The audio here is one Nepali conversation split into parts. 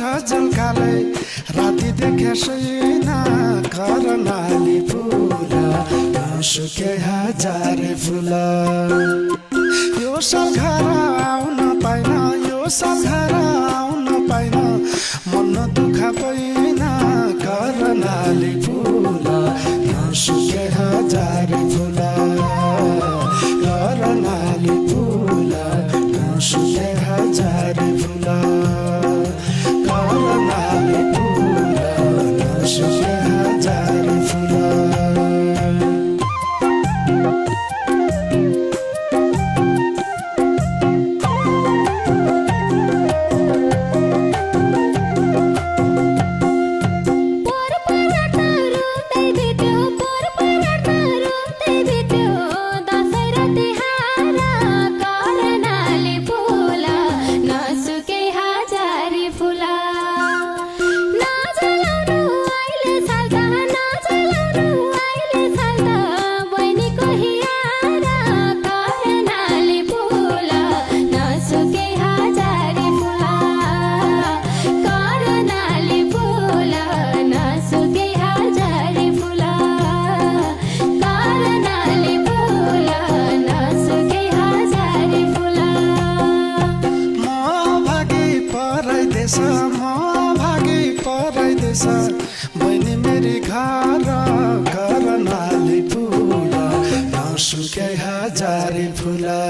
झल्काले राति देखे सुना कर्णाली फुला नसुके हजार फुला यो साल घर आउन पाइन यो साल घर आउन पाइन मन दुःख पैन कर्णाली फुला नसुके हजार फुला कर्णाली फुला नसुके हजार फुला कर्णाली फुला नसुके हजार फुला भागी परदेश बहिनी मेरी घर कर्णाली फुला नसुके हजार फुला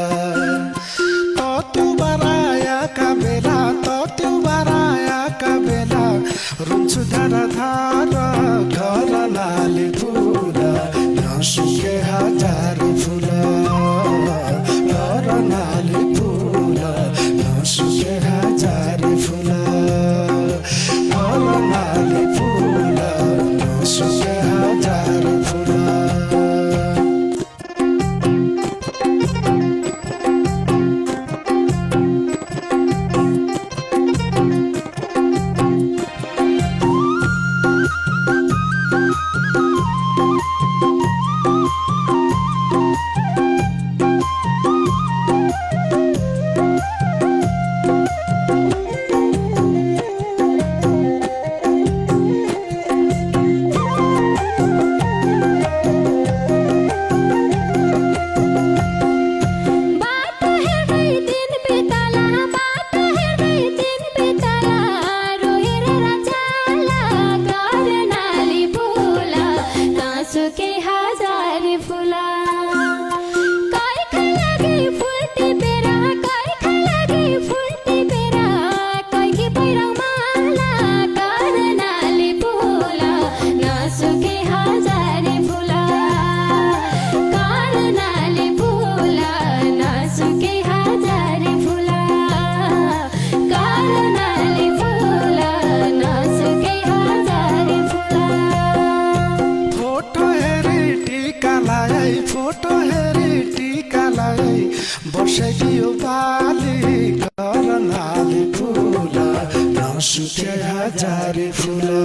तँ बरायाका बेला रुन्छु धारा धारा कर्णाली फुला नसुके हजार फुला कर्णाली फुला नसुके हजार फुला कर्णाली फुला नसुके हजार फुला फोटो हेरी टीका लाई बसाइदियो बाली कर्णाली फुला नसुके हजार फुला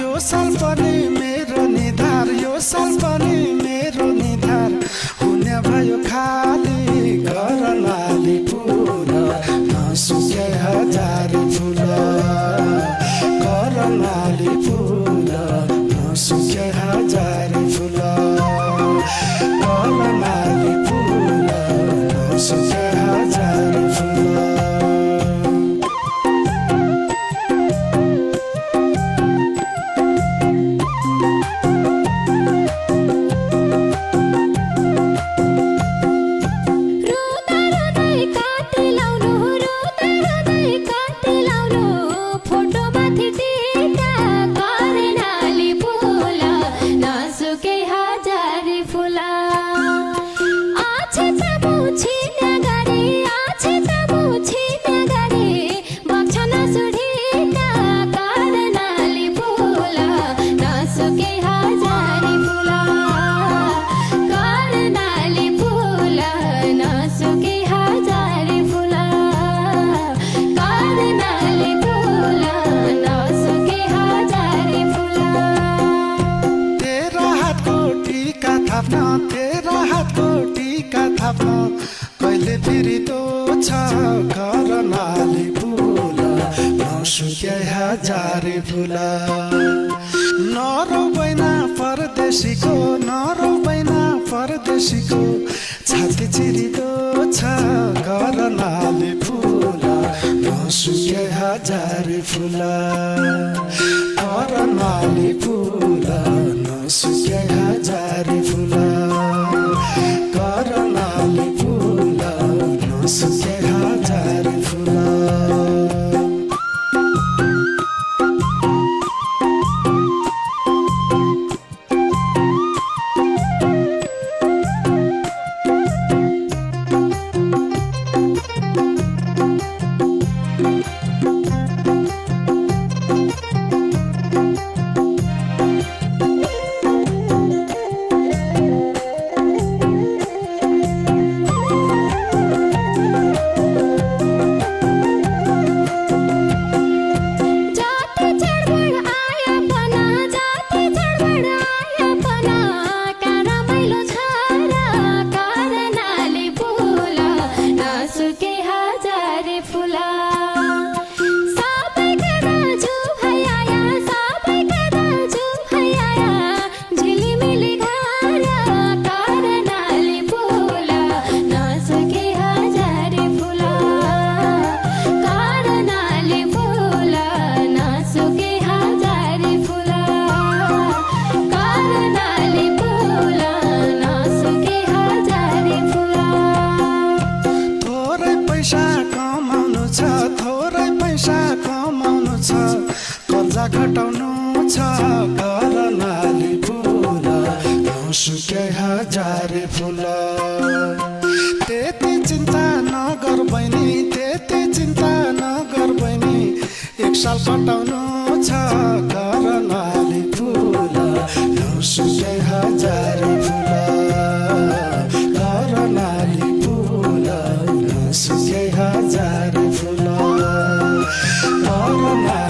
यो साल पनि मेरो निधार यो साल पनि मेरो निधार हुने भयो खाली कर्णाली फुला नसुके हजार फुला कर्णाली फुला नसुके हजार फुला कर्णाली फुला नसुके हजार फुला तेरा हातको टीका थाप्न कहिले फेरि तो छ कर्णाली फुला नसुके हजारे फुला नरोबैना परदेशीको नरोबैना परदेशीको छाती चिरिदो छ करनाले फुला नसुके हजारे फुला करनाले फुला नसुके हजारे फुला करनाले फुला नसुके हजारे फुला थोरै पैसा कमाउनु छ कर्जा घटाउनु छ करनाले फुला नसुके हजारे फुला त्यति चिन्ता नगर बहिनी त्यति चिन्ता नगर बहिनी एक साल कटाउनु छ करनाले फुला नसुके हजारे फुला करनाले फुला नसुके हजारे फुला करनाले